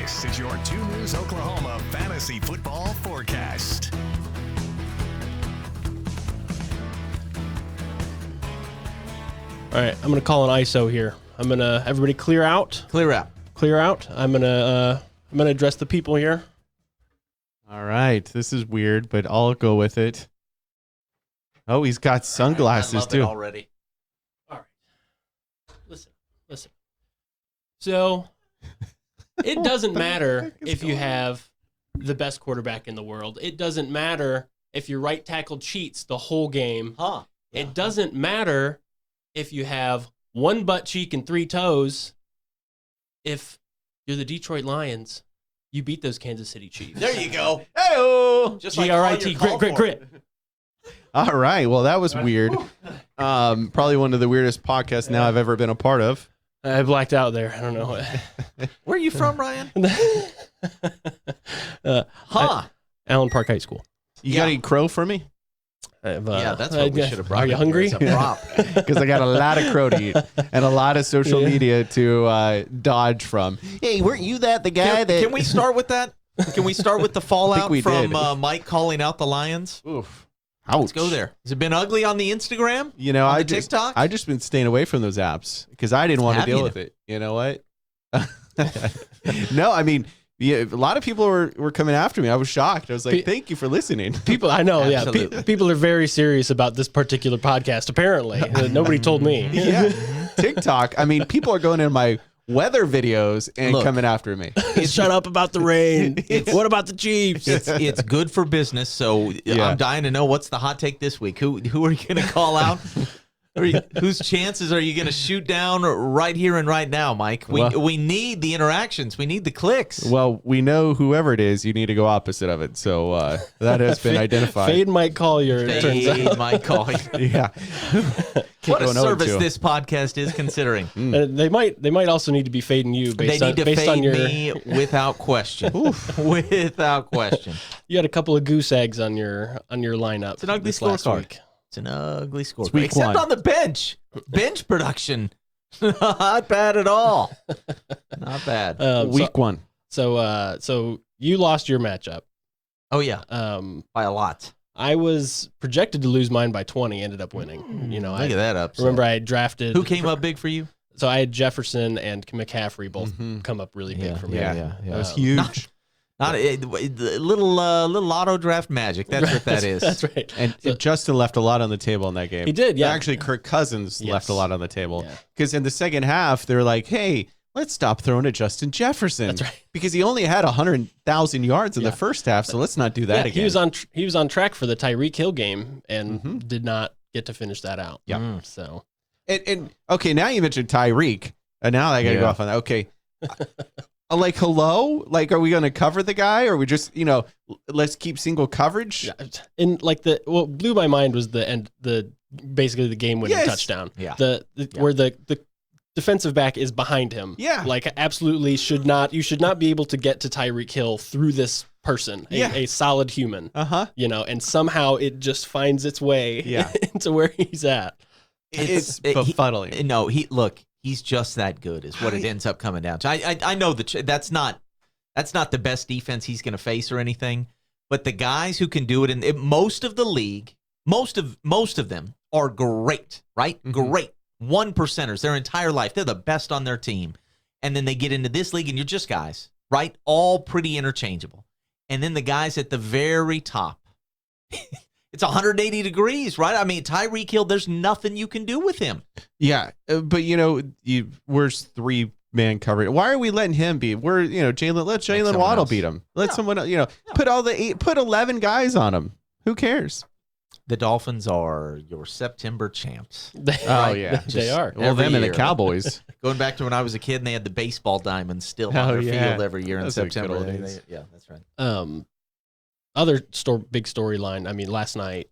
This is your 2 News Oklahoma Fantasy Football Forecast. All right, I'm going to call an ISO here. I'm going to, everybody clear out. Clear out. Clear out. I'm going to address the people here. All right, this is weird, but I'll go with it. Oh, he's got sunglasses I love too. it already. All right. Listen. So, it doesn't matter if you have the best quarterback in the world. It doesn't matter if your right tackle cheats the whole game. Huh. It doesn't matter if you have one butt cheek and 3 toes. If you're the Detroit Lions, you beat those Kansas City Chiefs. There you go. Hey-oh. Just like G-R-I-T, grit. All right, well, that was weird. Probably one of the weirdest podcasts now I've ever been a part of. I blacked out there. I don't know. Where are you from, Ryan? Allen Park High School. You got any crow for me? Yeah, that's what we should have brought. Are you up here hungry? as a prop. Because I got a lot of crow to eat and a lot of social media to dodge from. Hey, weren't you the guy that... Can we start with that? Can we start with the fallout we from did. Mike calling out the Lions? Oof. Let's go there. Has it been ugly on the Instagram? You know, on the TikTok? I just been staying away from those apps because I didn't want to deal with it. You know what? No, I mean, yeah, a lot of people were coming after me. I was shocked. I was like, thank you for listening. People, I know, Absolutely. people are very serious about this particular podcast, apparently. Nobody told me. Yeah. TikTok. I mean, people are going in my weather videos and coming after me. Shut up about the rain. What about the Chiefs? It's good for business, so I'm dying to know what's the hot take this week. Who are you going to call out? Whose chances are you going to shoot down right here and right now, Mike? We need the interactions. We need the clicks. Well, we know whoever it is, you need to go opposite of it. So that has been identified. Fade Mike Collier, it turns out. Fade Mike Collier. Yeah. What a going service 0-2. this podcast is considering. They might also need to be fading you They need to based on fade your. me without question. Without question. You had a couple of goose eggs on your lineup. It's an ugly this last scorecard. week. It's an ugly score. week Except one. on the bench. Bench production. Not bad at all. Not bad. Week one. So you lost your matchup. Oh, yeah. By a lot. I was projected to lose mine by 20, ended up winning. You know, Look at that upset. remember I drafted. Who came up big for you? So I had Jefferson and McCaffrey both come up really big for me. That was huge. Not a little auto draft magic. That's what that is. That's right. And Justin left a lot on the table in that game. He did, yeah. Actually, Kirk Cousins left a lot on the table. Yeah. Because in the second half, they're like, hey, let's stop throwing to Justin Jefferson. That's right. Because he only had 100,000 yards in the first half, so let's not do that again. He was on track for the Tyreek Hill game and did not get to finish that out. Yeah. So. And okay, now you mentioned Tyreek, and now I got to go off on that. Okay. Like, hello? Like, are we going to cover the guy, or are we just, let's keep single coverage? Yeah. And like what blew my mind was basically the game winning touchdown. Yeah. Where the defensive back is behind him. Yeah. Like absolutely you should not be able to get to Tyreek Hill through this person, a solid human. Uh-huh. And somehow it just finds its way into where he's at. It's befuddling. He's just that good is what it ends up coming down to. I know that's not the best defense he's going to face or anything, but the guys who can do it in most of the league, most of them are great, right? Mm-hmm. Great. 1%ers their entire life. They're the best on their team. And then they get into this league and you're just guys, right? All pretty interchangeable. And then the guys at the very top, it's 180 degrees, right? I mean, Tyreek Hill, there's nothing you can do with him. Yeah, but we're 3-man coverage. Why are we letting him beat? Let Jalen Waddle beat him. Let someone put 11 guys on him. Who cares? The Dolphins are your September champs. Oh yeah, they are. Well, them and year. the Cowboys. Going back to when I was a kid, and they had the baseball diamonds still on their field every year in September. Yeah, that's right. Other big storyline. I mean, last night,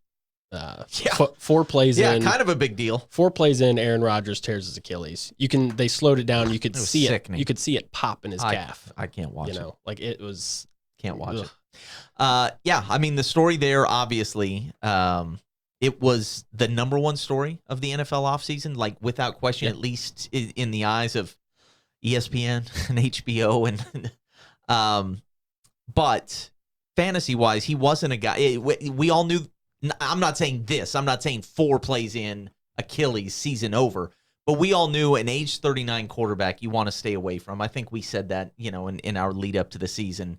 4 plays in. Yeah, kind of a big deal. 4 plays in, Aaron Rodgers tears his Achilles. They slowed it down. You could see sickening. it. You could see it pop in his calf. I can't watch it. Like it was. Can't watch it. I mean, the story there, obviously, it was the number one story of the NFL offseason, like without question, at least in the eyes of ESPN and HBO. And But fantasy-wise, he wasn't a guy. We all knew. I'm not saying this. I'm not saying 4 plays in, Achilles, season over. But we all knew an age 39 quarterback you want to stay away from. I think we said that, in our lead up to the season.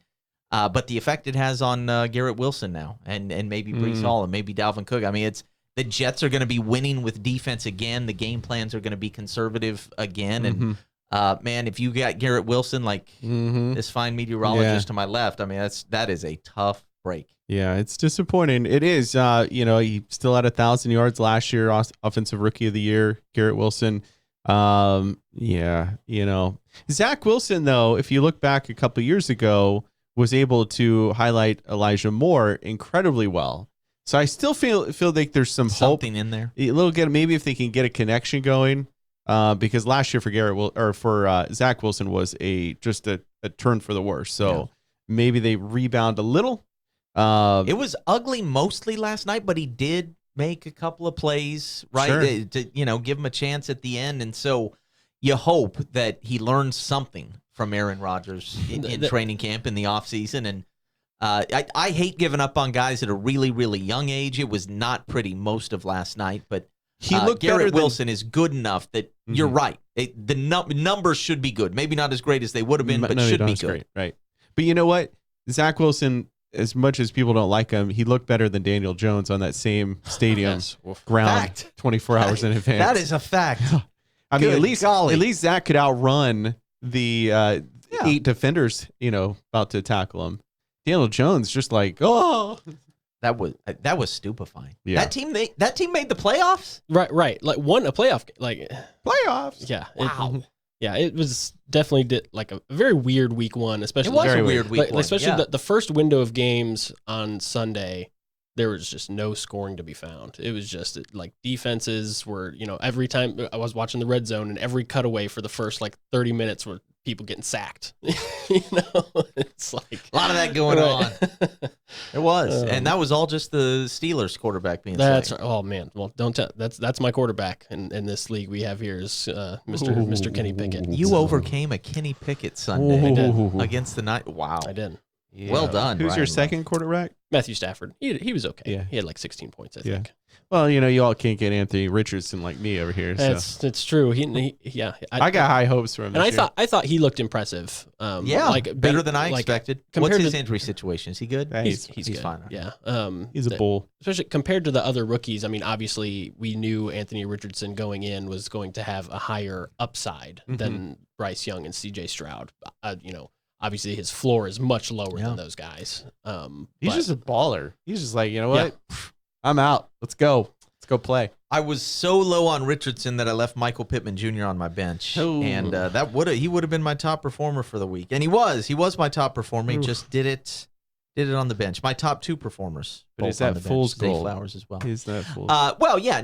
But the effect it has on Garrett Wilson now, and maybe Breece Hall, and maybe Dalvin Cook. I mean, the Jets are going to be winning with defense again. The game plans are going to be conservative again. And man, if you got Garrett Wilson, like this fine meteorologist to my left, I mean, that is a tough break. Yeah, it's disappointing. It is. He still had 1,000 yards last year, offensive rookie of the year, Garrett Wilson. Zach Wilson, though, if you look back a couple years ago, was able to highlight Elijah Moore incredibly well. So I still feel like there's something in there. A little maybe if they can get a connection going, because last year for Zach Wilson was just a turn for the worse. So maybe they rebound a little. It was ugly mostly last night, but he did make a couple of plays, right? Sure. To give him a chance at the end. And so you hope that he learns something from Aaron Rodgers in training camp in the offseason. And I hate giving up on guys at a really, really young age. It was not pretty most of last night, but he looked Garrett Wilson is good enough that you're right. The numbers should be good. Maybe not as great as they would have been, but should be good. Great, right. But you know what? Zach Wilson, as much as people don't like him, he looked better than Daniel Jones on that same stadium ground Fact. 24 hours in advance. That is a fact. I mean, Good at least Zach could outrun the 8 defenders, about to tackle him. Daniel Jones just like, that was stupefying. Yeah. That team made the playoffs? Right. Like won a playoff, like playoffs. yeah. Wow. It was definitely like a very weird week one, especially. It was very a weird week one. Especially the first window of games on Sunday, there was just no scoring to be found. It was just like defenses were, every time I was watching the red zone and every cutaway for the first 30 minutes were people getting sacked. It's like a lot of that going on. It was, and that was all just the Steelers quarterback being sacked. Oh man, well don't tell. That's my quarterback in this league we have here is Mr. Kenny Pickett. You overcame a Kenny Pickett Sunday against the night. Wow, I did. Yeah. Well done. Who's Ryan your second quarterback? Matthew Stafford. He was okay. Yeah. He had 16 points, I think. Well, you all can't get Anthony Richardson like me over here. So. It's true. I got high hopes for him. And I thought he looked impressive. Better than I expected. What's his injury situation? Is he good? He's good. Fine. Yeah. He's a bull. Especially compared to the other rookies. I mean, obviously, we knew Anthony Richardson going in was going to have a higher upside than Bryce Young and C.J. Stroud. Obviously, his floor is much lower than those guys. He's just a baller. He's just like, you know what? Yeah. I'm out. Let's go play. I was so low on Richardson that I left Michael Pittman Jr. on my bench, and he would have been my top performer for the week, and he was my top performer. He just did it on the bench. My top 2 performers, but is that fool's goal? Flowers as well. Is that fool's? Well, yeah.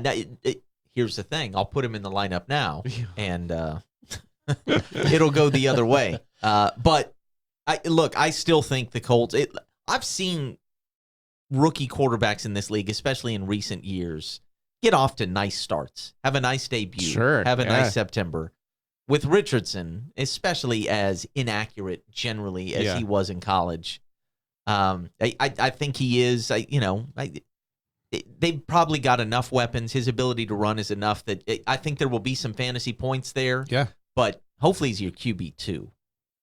Here's the thing. I'll put him in the lineup now, and it'll go the other way. But I still think the Colts. I've seen rookie quarterbacks in this league, especially in recent years, get off to nice starts, have a nice debut, have a nice September. With Richardson, especially as inaccurate generally as he was in college, I think he is. They've probably got enough weapons. His ability to run is enough that I think there will be some fantasy points there. Yeah, but hopefully he's your QB2.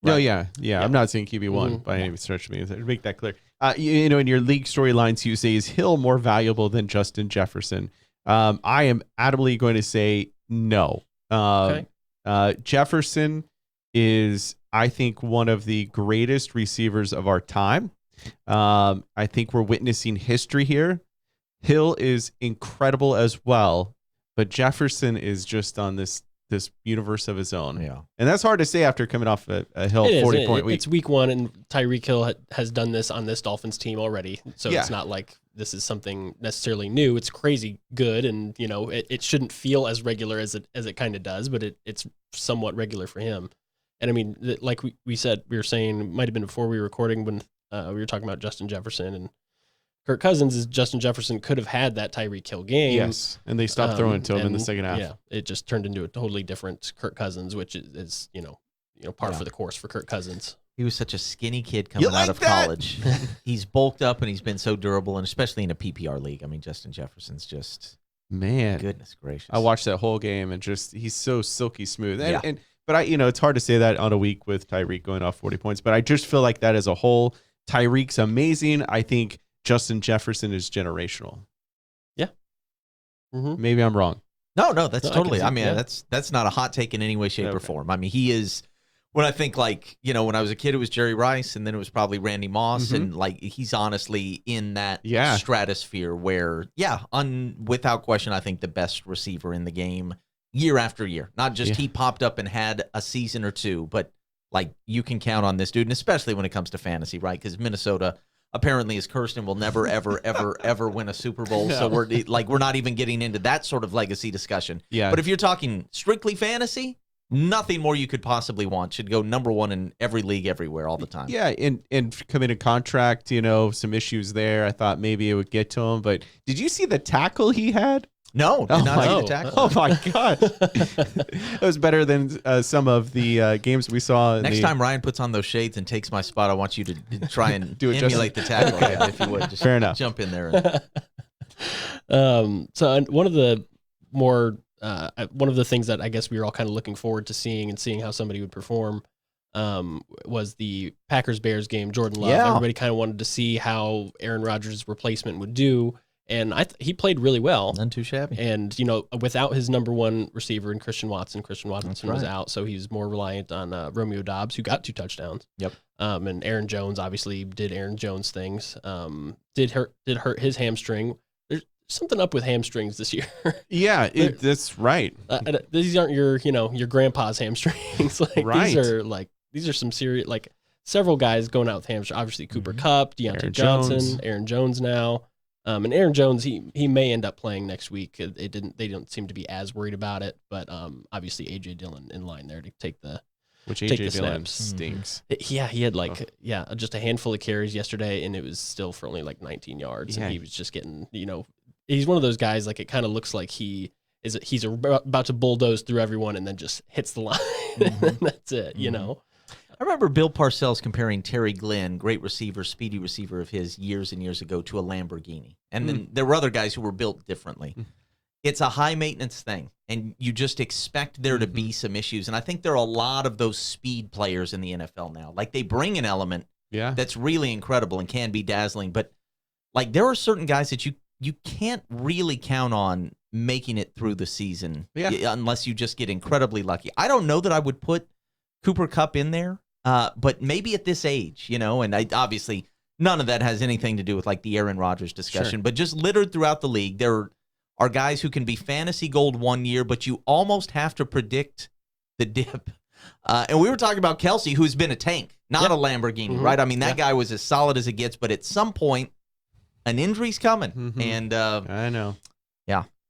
Right? No, yeah. I'm not saying QB1 by any stretch of me. Make that clear. In your league storylines, you say, is Hill more valuable than Justin Jefferson? I am adamantly going to say no. Jefferson is, I think, one of the greatest receivers of our time. I think we're witnessing history here. Hill is incredible as well, but Jefferson is just on this universe of his own. Yeah. And that's hard to say after coming off a Hill 40-point week. It's week 1, and Tyreek Hill has done this on this Dolphins team already. So it's not like this is something necessarily new. It's crazy good, and it shouldn't feel as regular as it kind of does, but it's somewhat regular for him. And I mean, like we said, we were saying, it might have been before we were recording when we were talking about Justin Jefferson and Kirk Cousins, is Justin Jefferson could have had that Tyreek Hill game. Yes, and they stopped throwing to him in the second half. Yeah, it just turned into a totally different Kirk Cousins, which is par for the course for Kirk Cousins. He was such a skinny kid coming You like out of that? college. He's bulked up and he's been so durable, and especially in a PPR league. I mean, Justin Jefferson's just Man, goodness gracious. I watched that whole game and just he's so silky smooth. Yeah. But it's hard to say that on a week with Tyreek going off 40 points. But I just feel like that as a whole, Tyreek's amazing. I think Justin Jefferson is generational. Mm-hmm. Maybe I'm wrong. No, that's No, I can totally. see- I mean, yeah. that's not a hot take in any way, shape, or Okay. form. I mean, he is. When I think when I was a kid, it was Jerry Rice, and then it was probably Randy Moss, Mhm. and he's honestly in that Yeah. stratosphere where, without question, I think the best receiver in the game year after year. Not just Yeah. he popped up and had a season or two, but you can count on this dude, and especially when it comes to fantasy, right? Because Minnesota apparently is cursed and will never, ever, ever, ever win a Super Bowl. So we're not even getting into that sort of legacy discussion. Yeah. But if you're talking strictly fantasy, nothing more you could possibly want. Should go number one in every league, everywhere, all the time. Yeah, and coming to contract, some issues there. I thought maybe it would get to him, but did you see the tackle he had? No, did not see my- the tackle. Oh my god, it was better than some of the games we saw. Next time Ryan puts on those shades and takes my spot, I want you to try and Do it emulate the tackle, if you would. Just Fair enough. jump in there. So one of the one of the things that I guess we were all kind of looking forward to seeing how somebody would perform was the Packers-Bears game. Jordan Love. Yeah. Everybody kind of wanted to see how Aaron Rodgers' replacement would do, and he played really well. None too shabby. And without his number one receiver in Christian Watson was right. out, so he was more reliant on Romeo Doubs, who got 2 touchdowns. Yep. And Aaron Jones obviously did Aaron Jones things. Did hurt his hamstring. There's something up with hamstrings this year. yeah, that's right. These aren't your grandpa's hamstrings. Right. These are some serious, several guys going out with hamstrings. Obviously Cooper Kupp, Deontay Aaron Johnson, Jones. Aaron Jones now. And Aaron Jones, he may end up playing next week. They don't seem to be as worried about it, but obviously AJ Dillon in line there to take the Which take AJ the Dillon snaps. stinks. Yeah, he had just a handful of carries yesterday, and it was still for only 19 yards, Yeah. and he was just getting he's one of those guys it kind of looks like he's about to bulldoze through everyone and then just hits the line, and that's it. I remember Bill Parcells comparing Terry Glenn, great receiver, speedy receiver of his years and years ago, to a Lamborghini. And then there were other guys who were built differently. It's a high maintenance thing, and you just expect there to be some issues. And I think there are a lot of those speed players in the NFL now. They bring an element Yeah. that's really incredible and can be dazzling. But there are certain guys that you can't really count on making it through the season unless you just get incredibly lucky. I don't know that I would put Cooper Kupp in there. But maybe at this age, and obviously none of that has anything to do with the Aaron Rodgers discussion, Sure. but just littered throughout the league, there are guys who can be fantasy gold one year, but you almost have to predict the dip. And we were talking about Kelsey, who's been a tank, not a Lamborghini, right? I mean, that guy was as solid as it gets, but at some point, an injury's coming. And I know.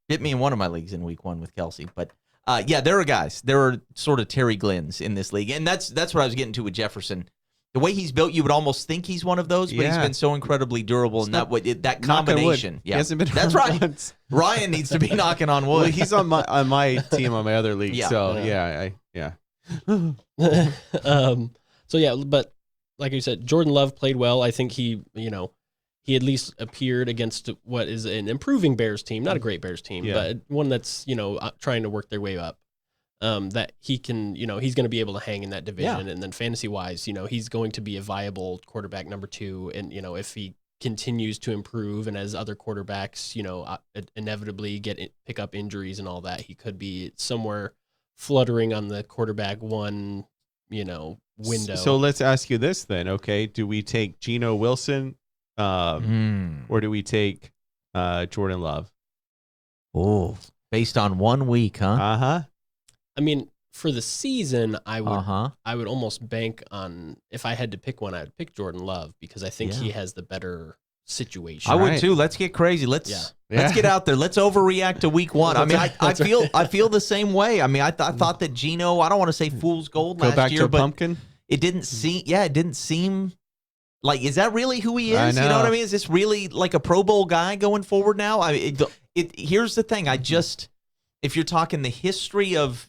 bit me in one of my leagues in week 1 with Kelsey, but there are guys. There are sort of Terry Glenns in this league, and that's what I was getting to with Jefferson. The way he's built, you would almost think he's one of those, but he's Yeah. been so incredibly durable, and that Knock on wood. combination. He hasn't been that's hurt right. once. Ryan needs to be knocking on wood. Well, he's on my team on my other league. Yeah. So But like you said, Jordan Love played well. I think he at least appeared against what is an improving Bears team, not a great Bears team, Yeah. but one that's trying to work their way up. That he can, he's going to be able to hang in that division, and then fantasy wise, he's going to be a viable quarterback number 2, and if he continues to improve, and as other quarterbacks, inevitably pick up injuries and all that, he could be somewhere fluttering on the quarterback 1, window. So let's ask you this then. Okay, do we take Geno Wilson, or do we take Jordan Love? Oh, based on 1 week, huh? I mean, for the season, I would Uh-huh. I would almost bank on, if I had to pick one, I would pick Jordan Love, because I think he has the better situation. I would Right. too. Let's get crazy. Let's Yeah. get out there. Let's overreact to week 1. I mean, I feel the same way. I mean, I thought that Geno, I don't want to say fool's gold Go last back year, to but pumpkin. it didn't seem like, is that really who he is? I You know what I know. mean? Is this really like a Pro Bowl guy going forward now? I mean, here's the thing. If you're talking the history of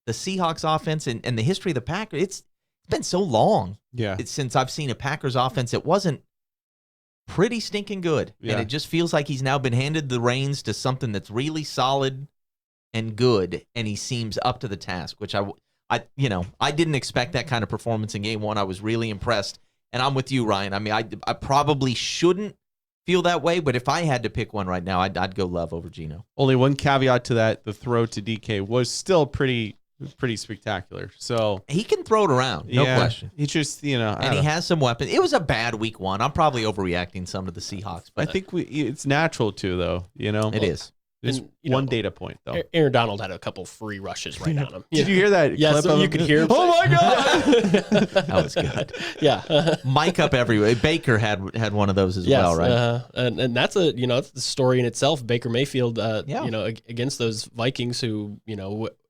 the Seahawks offense and the history of the Packers, It's been so long Yeah. since I've seen a Packers offense that wasn't pretty stinking good. Yeah. And it just feels like he's now been handed the reins to something that's really solid and good, and he seems up to the task, which I didn't expect that kind of performance in game one. I was really impressed. And I'm with you, Ryan. I mean, I probably shouldn't feel that way, but if I had to pick one right now, I'd go Love over Geno. Only one caveat to that: the throw to DK was still pretty spectacular. So He can throw it around, no yeah, question. He just, I And don't he know. has some weapons. It was a bad week one. I'm probably overreacting some to the Seahawks, I but think it's natural to, though. it is. There's And, one data point though. Aaron Donald had a couple free rushes right on him. Did you hear that? Yeah, clip so of you him? could hear him Oh my god! That was good. Yeah. Mike up everywhere. Baker had one of those as Yes, well, right? and that's it's the story in itself. Baker Mayfield, Yeah. against those Vikings who,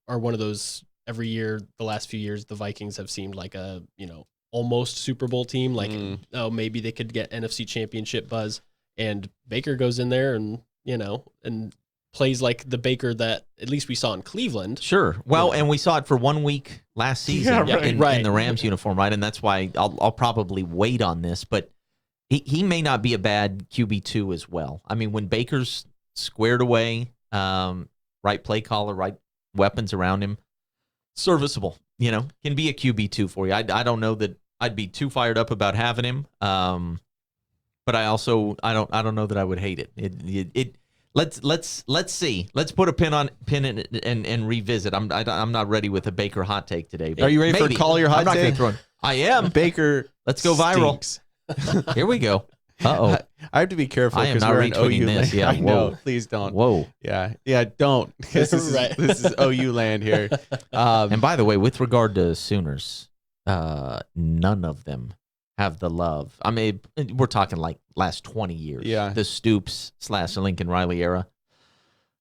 are one of those every year, the last few years, the Vikings have seemed like a, almost Super Bowl team. Like, oh, maybe they could get NFC Championship buzz. And Baker goes in there and, and plays like the Baker that at least we saw in Cleveland. Sure. Well, and we saw it for 1 week last season Yeah, right. in the Rams uniform, right? And that's why I'll probably wait on this, but he may not be a bad QB2 as well. I mean, when Baker's squared away, right play caller, right weapons around him, serviceable, can be a QB2 for you. I don't know that I'd be too fired up about having him. But I don't know that I would hate it. Let's see. Let's put a pin in it and revisit. I'm not ready with a Baker hot take today. But Are you ready for maybe. call your hot I'm not gonna take? throw it. I am. Baker. Let's go viral. stinks. Here we go. Uh I have to be careful I am because not we're in retweeting OU this. land. Yeah, I know. whoa. Please oh. don't. Whoa. Yeah, don't, because Right. this is OU land here. And by the way, with regard to Sooners, none of them have the love. I mean, we're talking like last 20 years. Yeah. The Stoops / Lincoln Riley era.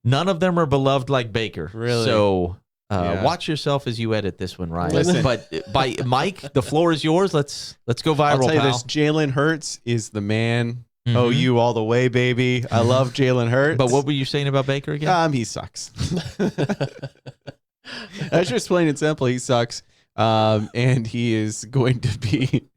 None of them are beloved like Baker. Really? So Yeah. watch yourself as you edit this one, Ryan. Listen. But by Mike, the floor is yours. Let's go viral, I'll tell you pal. this: Jalen Hurts is the man. Mhm. OU all the way, baby. I love Jalen Hurts. But what were you saying about Baker again? He sucks. That's just plain and simple. He sucks. And he is going to be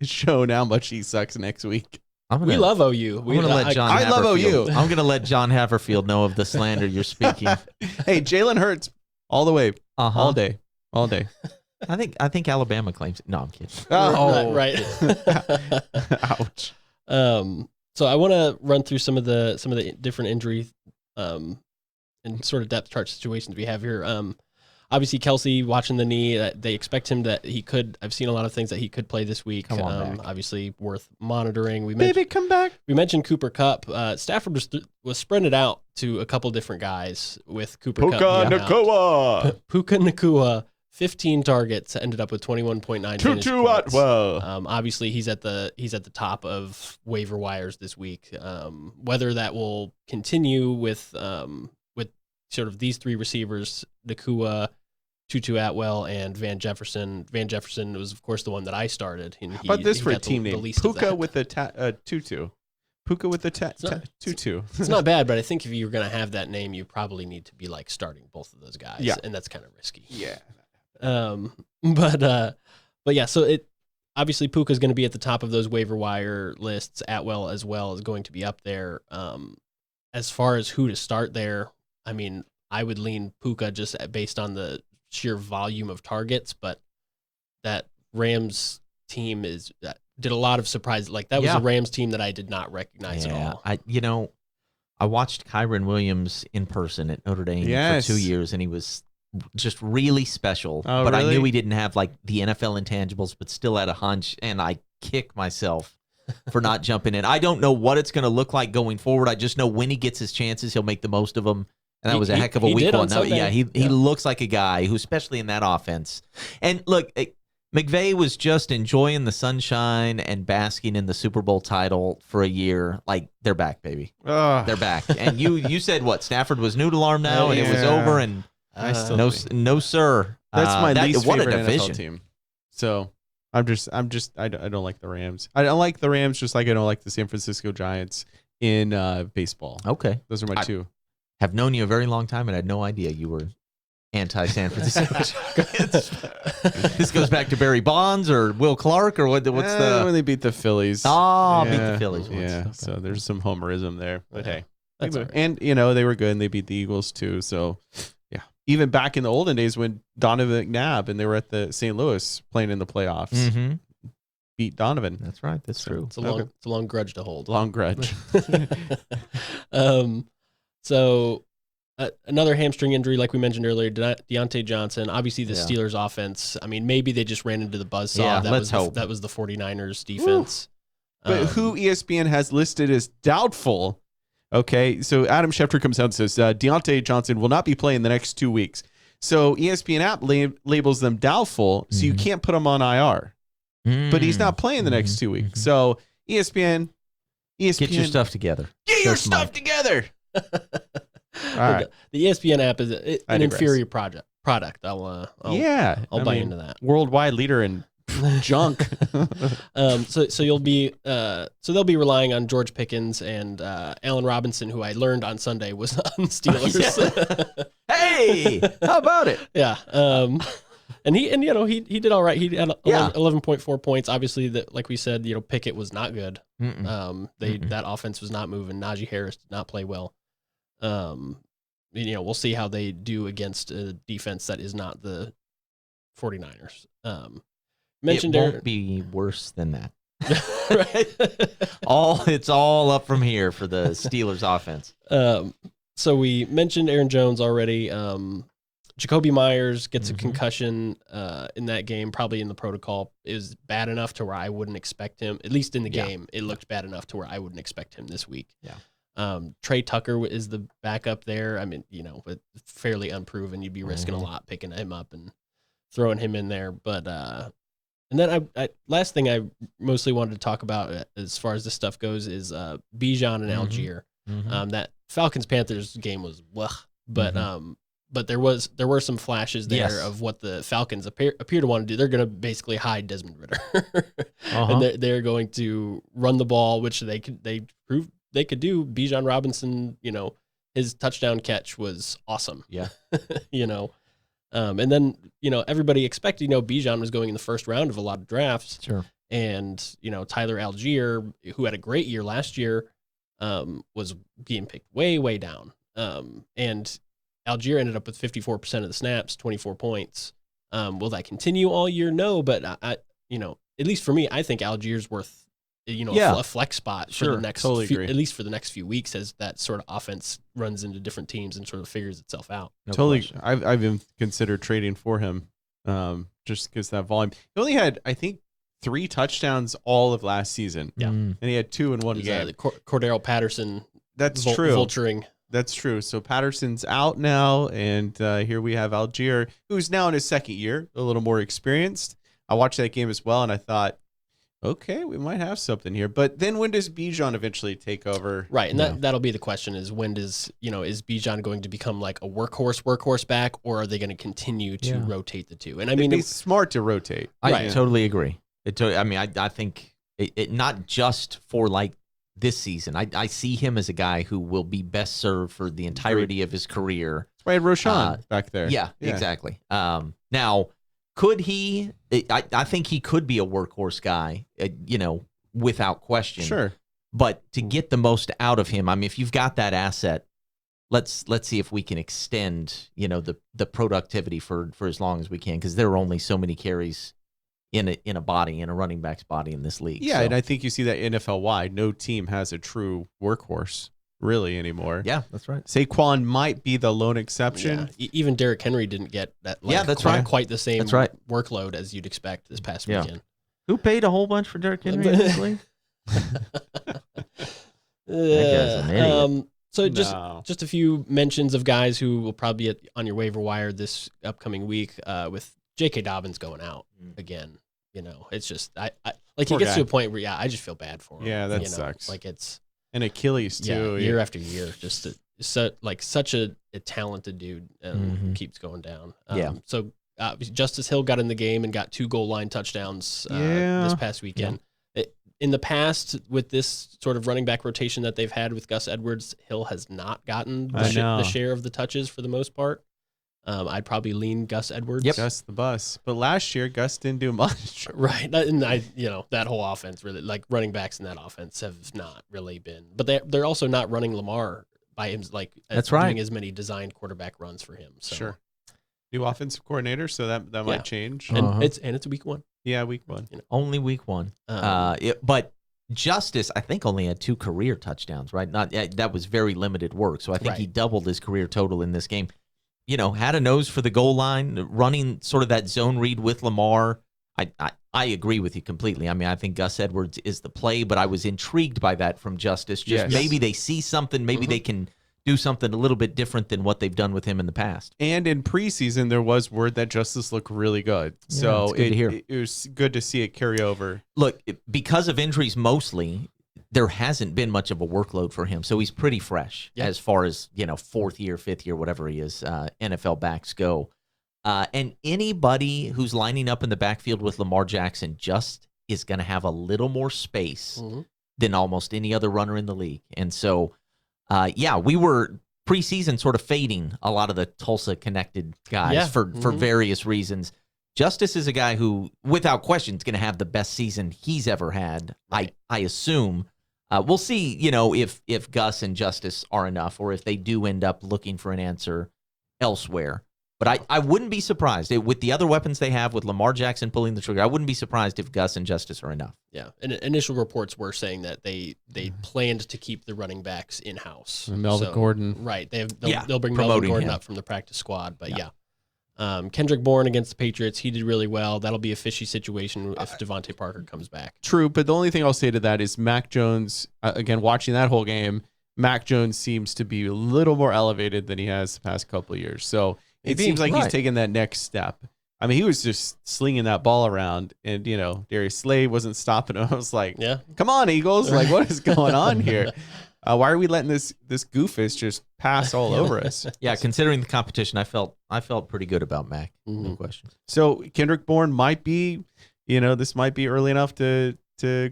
shown how much he sucks next week. We love OU. I'm going to let John I love Haverfield- OU. I'm going to let John Haverfield know of the slander you're speaking. Hey, Jalen Hurts all the way, Uh-huh. all day, all day. I think Alabama claims it. No, I'm kidding. Oh, Right. Ouch. So I want to run through some of the different injury and sort of depth chart situations we have here. Obviously, Kelsey watching the knee. They expect him that he could. I've seen a lot of things that he could play this week. Come on back. Obviously, worth monitoring. Baby, come back. We mentioned Cooper Kupp. Stafford was spreading out to a couple different guys with Cooper Kupp. Puka being out. Nakua. Puka Nakua, 15 targets, ended up with 21.9 fantasy Tutu points. Atwell. Obviously, he's at the top of waiver wires this week. Whether that will continue with sort of these three receivers, Nakua, Tutu Atwell, and Van Jefferson. Van Jefferson was, of course, the one that I started. And How about this for a got team the name? least of Puka that. with a tutu. Puka with the not- tutu. It's not bad, but I think if you're going to have that name, you probably need to be like starting both of those guys. Yeah. And that's kind of risky. Yeah. But yeah, so it obviously Puka's going to be at the top of those waiver wire lists. Atwell as well is going to be up there. As far as who to start there, I mean, I would lean Puka just based on the sheer volume of targets, but that Rams team did a lot of surprises. Like that was Yeah. a Rams team that I did not recognize at all. I watched Kyron Williams in person at Notre Dame Yes. for 2 years, and he was just really special. Oh, but I really? knew he didn't have like the NFL intangibles, but still had a hunch, and I kick myself for not jumping in. I don't know what it's going to look like going forward. I just know when he gets his chances, he'll make the most of them. And that was a heck of a he week did on one. No, Sunday. yeah, he Yeah. looks like a guy who, especially in that offense. And look, McVay was just enjoying the sunshine and basking in the Super Bowl title for a year. Like, they're back, baby. Ugh. They're back. And you said what? Stafford was noodle arm now, and it was Yeah. over. And I still no, think- no, sir. That's my least what a favorite division. NFL team. So I don't like the Rams. I don't like the Rams just like I don't like the San Francisco Giants in baseball. Okay, Those are my two. have known you a very long time, and I had no idea you were anti-San Francisco Giants. This goes back to Barry Bonds or Will Clark or what's when they beat the Phillies. Oh, beat the Phillies once. Yeah, Okay. so there's some homerism there. But hey, That's all right. and they were good and they beat the Eagles too. So yeah, even back in the olden days when Donovan McNabb and they were at the St. Louis playing in the playoffs, Mm-hmm. beat Donovan. That's right. That's true. It's a long grudge to hold. Long grudge. So another hamstring injury, like we mentioned earlier, Deontay Johnson. Obviously, the Yeah. Steelers offense. I mean, maybe they just ran into the buzzsaw. Yeah, that let's was hope. that was the 49ers defense. But who ESPN has listed as doubtful? Okay, so Adam Schefter comes out and says Deontay Johnson will not be playing the next 2 weeks. So ESPN app labels them doubtful, so you can't put him on IR. But he's not playing the next 2 weeks. So ESPN, Get your stuff together. Get your That's mine. stuff together. All right. The ESPN app is I an digress. inferior product. I'll I'll buy into that. Worldwide leader in junk. So you'll be so they'll be relying on George Pickens and Allen Robinson, who I learned on Sunday was on the Steelers. Hey, how about it? Yeah. And he did all right. He had Yeah. 11.4 points. Obviously, like we said, Pickett was not good. Mm-mm. That offense was not moving. Najee Harris did not play well. We'll see how they do against a defense that is not the 49ers. Mentioned It won't be worse than that. right? It's all up from here for the Steelers offense. So we mentioned Aaron Jones already. Jacoby Myers gets a Mhm. concussion in that game, probably in the protocol. It was bad enough to where I wouldn't expect him, at least in the Yeah. game. It looked bad enough to where I wouldn't expect him this week. Yeah. Trey Tucker is the backup there. I mean, but fairly unproven. You'd be risking Mhm. a lot picking him up and throwing him in there. But and then I last thing I mostly wanted to talk about as far as this stuff goes is Bijan and Mhm. Algier. Mhm. That Falcons Panthers game was but there were some flashes there Yes. of what the Falcons appear to want to do. They're going to basically hide Desmond Ridder, Uh-huh. and they're going to run the ball, which they proved they could do. Bijan Robinson, his touchdown catch was awesome. Yeah. And then everybody expected Bijan was going in the first round of a lot of drafts. Sure. And, Tyler Algier, who had a great year last year, was being picked way, way down. And Algier ended up with 54% of the snaps, 24 points. Will that continue all year? No, but at least for me, I think Algier's worth, a flex spot for the next totally agree. at least for the next few weeks as that sort of offense runs into different teams and sort of figures itself out. No Totally. question. I've even considered trading for him just because that volume. He only had, I think, 3 touchdowns all of last season. Yeah. Mm. And he had 2 in one Is, game. Cordero Patterson. That's true. Vulturing. That's true. So Patterson's out now, and here we have Algier, who's now in his second year, a little more experienced. I watched that game as well, and I thought, okay, we might have something here. But then when does Bijan eventually take over? Right, and that'll be the question: is when does is Bijan going to become like a workhorse back, or are they going to continue to rotate the two? And I mean, It'd be smart to rotate. I Right. totally agree. I think it not just for like this season. I see him as a guy who will be best served for the entirety of his career. That's why I had Roshan back there. Yeah, exactly. Now, could he? I think he could be a workhorse guy, without question. Sure. But to get the most out of him, I mean, if you've got that asset, let's see if we can extend, the productivity for as long as we can, because there are only so many carries in a running back's body in this league. Yeah, so. and I think you see that NFL wide. No team has a true workhorse really anymore. Yeah, that's right. Saquon might be the lone exception. yeah, even Derrick Henry didn't get that. That's quite, right. Quite the same That's right. workload as you'd expect this past Yeah. weekend. Who paid a whole bunch for Derrick Henry in this league? guy's an idiot. So No. just a few mentions of guys who will probably be on your waiver wire this upcoming week. With J.K. Dobbins going out again, it's just I he Poor gets guy. to a point where I just feel bad for him. Yeah, that sucks. Like it's And Achilles too. year after year, just such a talented dude who Mhm. keeps going down. Yeah. So Justice Hill got in the game and got 2 goal line touchdowns this past weekend. In the past, with this sort of running back rotation that they've had with Gus Edwards, Hill has not gotten I know. the share of the touches for the most part. I'd probably lean Gus Edwards. Yep. Gus the bus. But last year, Gus didn't do much. Right. And that whole offense really, like running backs in that offense have not really been, but they're also not running Lamar by him, like That's right. doing as many designed quarterback runs for him. So. Sure. New offensive coordinator, so that might change. And it's week 1. Yeah, week 1. Only week 1. But Justice, I think, only had 2 career touchdowns, right? That was very limited work. So I think he doubled his career total in this game. Had a nose for the goal line, running sort of that zone read with Lamar. I agree with you completely. I mean, I think Gus Edwards is the play, but I was intrigued by that from Justice. Maybe they see something. Maybe they can do something a little bit different than what they've done with him in the past. And in preseason, there was word that Justice looked really good. So it was good to see it carry over. Look, because of injuries mostly, there hasn't been much of a workload for him. So he's pretty fresh as far as, 4th year, 5th year, whatever he is, NFL backs go. And anybody who's lining up in the backfield with Lamar Jackson just is going to have a little more space than almost any other runner in the league. And so, we were preseason sort of fading a lot of the Tulsa-connected guys for various reasons. Justice is a guy who, without question, is going to have the best season he's ever had, I assume. We'll see, if Gus and Justice are enough or if they do end up looking for an answer elsewhere. But I wouldn't be surprised. With the other weapons they have, with Lamar Jackson pulling the trigger, I wouldn't be surprised if Gus and Justice are enough. Yeah, and initial reports were saying that they planned to keep the running backs in-house. Melvin Gordon. Right. They'll bring Melvin Gordon up from the practice squad. But Kendrick Bourne against the Patriots, he did really well. That'll be a fishy situation if Devontae Parker comes back. True, but the only thing I'll say to that is Mac Jones, again, watching that whole game, Mac Jones seems to be a little more elevated than he has the past couple of years. So it seems like he's taking that next step. I mean, he was just slinging that ball around, and, Darius Slay wasn't stopping him. I was like, come on, Eagles. Like, what is going on here? Why are we letting this goofus just pass all over us? Yeah, considering the competition, I felt pretty good about Mac. No question. So Kendrick Bourne might be, this might be early enough to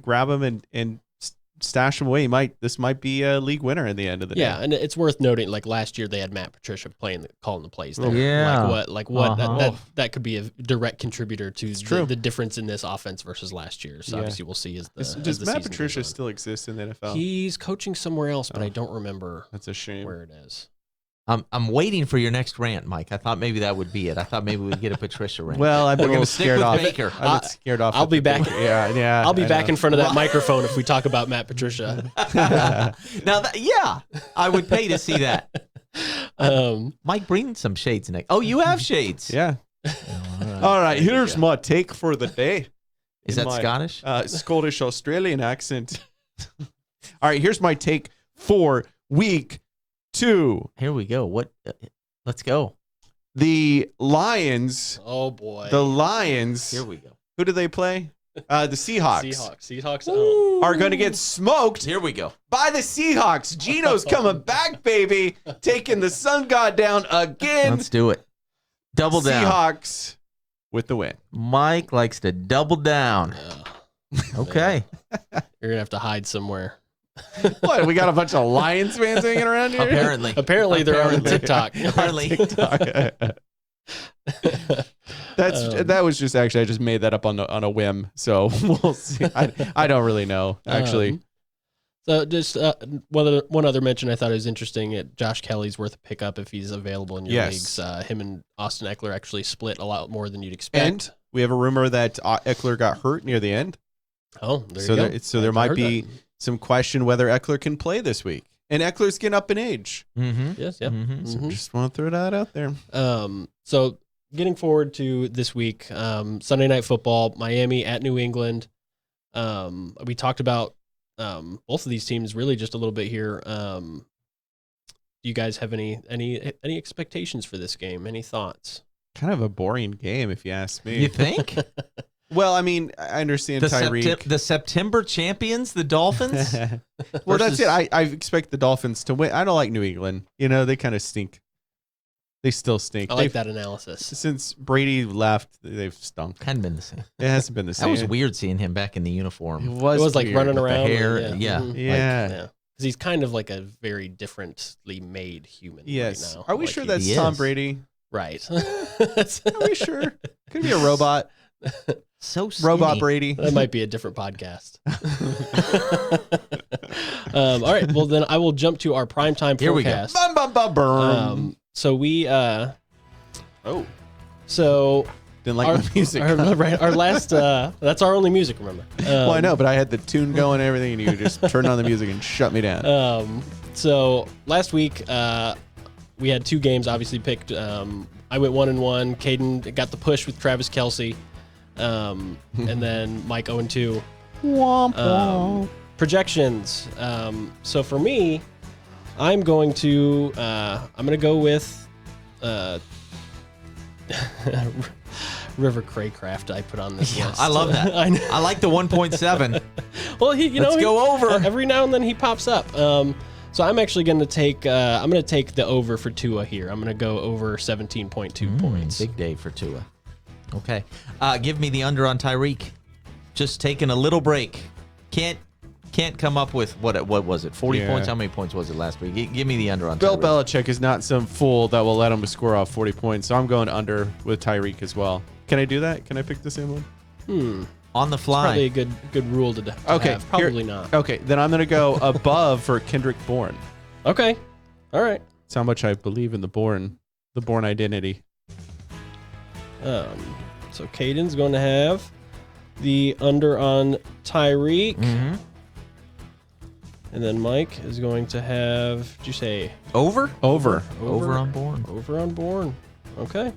grab him and stash him away. This might be a league winner in the end of the day. Yeah, and it's worth noting, like last year they had Matt Patricia calling the plays there. Yeah. That could be a direct contributor to the difference in this offense versus last year. So obviously we'll see does Matt Patricia still exist in the NFL? He's coaching somewhere else, but I don't remember. That's a shame. Where it is. I'm waiting for your next rant, Mike. I thought maybe that would be it. I thought maybe we'd get a Patricia rant. Well, I've been a little scared off. Baker. I've been scared off. I'll be back. Yeah. I'll be back in front of that microphone if we talk about Matt Patricia. Now, I would pay to see that. Mike, bring some shades next. Oh, you have shades. Yeah. All right. Here's my take for the day. Is that Scottish? Scottish Australian accent. All right. Here's my take for week 2. Here we go. What? Let's go. The Lions. Oh boy. The Lions. Here we go. Who do they play? The Seahawks. Seahawks are going to get smoked. Here we go. By the Seahawks. Geno's coming back, baby. Taking the sun god down again. Let's do it. Double down. Seahawks with the win. Mike likes to double down. Okay. You're going to have to hide somewhere. What? We got a bunch of Lions fans hanging around here? Apparently they're on TikTok. Apparently. That was just actually, I just made that up on a whim. So we'll see. I don't really know, actually. So just one other mention I thought was interesting. Josh Kelly's worth a pickup if he's available in your leagues. Him and Austin Eckler actually split a lot more than you'd expect. And we have a rumor that Eckler got hurt near the end. Oh, there you go. So there might be some question whether Eckler can play this week. And Eckler's getting up in age. Mm-hmm. Yes, yeah. Mm-hmm. So just want to throw that out there. So getting forward to this week, Sunday Night Football, Miami at New England. We talked about both of these teams really just a little bit here. Do you guys have any expectations for this game? Any thoughts? Kind of a boring game, if you ask me. You think? Well, I mean, I understand Tyreek. The September champions, the Dolphins? Well, that's it. I expect the Dolphins to win. I don't like New England. They kind of stink. They still stink. I like that analysis. Since Brady left, they've stunk. Hadn't been the same. It hasn't been the same. That was weird seeing him back in the uniform. It was like weird. running around. The hair. Yeah. Because he's kind of like a very differently made human right now. Are we sure that's Tom Brady? Right. Are we sure? Could be a robot. So skinny. Robot Brady. That might be a different podcast. All right. Well, then I will jump to our primetime Here we go. forecast. Bum, bum, bum, burn. So we, oh, so didn't like my music. our last, that's our only music, remember? Well, I know, but I had the tune going and everything, and you just turned on the music and shut me down. So last week, we had 2 games, obviously picked. I went 1-1. Caden got the push with Travis Kelce. And then Mike 0-2. Projections. So for me, I'm going to go with River Craycraft. I put on this list. I love that. I know. I like the 1.7. Well, Let's go over. Every now and then he pops up. So I'm actually going to take the over for Tua here. I'm going to go over 17.2 points. Big day for Tua. Okay. Give me the under on Tyreek. Just taking a little break. Can't come up with what was it? 40 Yeah. points? How many points was it last week? Give me the under on Bill Tyreek. Belichick is not some fool that will let him score off 40 points, so I'm going under with Tyreek as well. Can I do that? Can I pick the same one? On the fly. Probably a good rule to Okay, have. Probably not. Okay, then I'm going to go above for Kendrick Bourne. Okay. All right. That's how much I believe in the Bourne identity. So Caden's going to have the under on Tyreek. Mm-hmm. And then Mike is going to have, did you say Over? Over. Over on Bourne. Over on Bourne. Okay.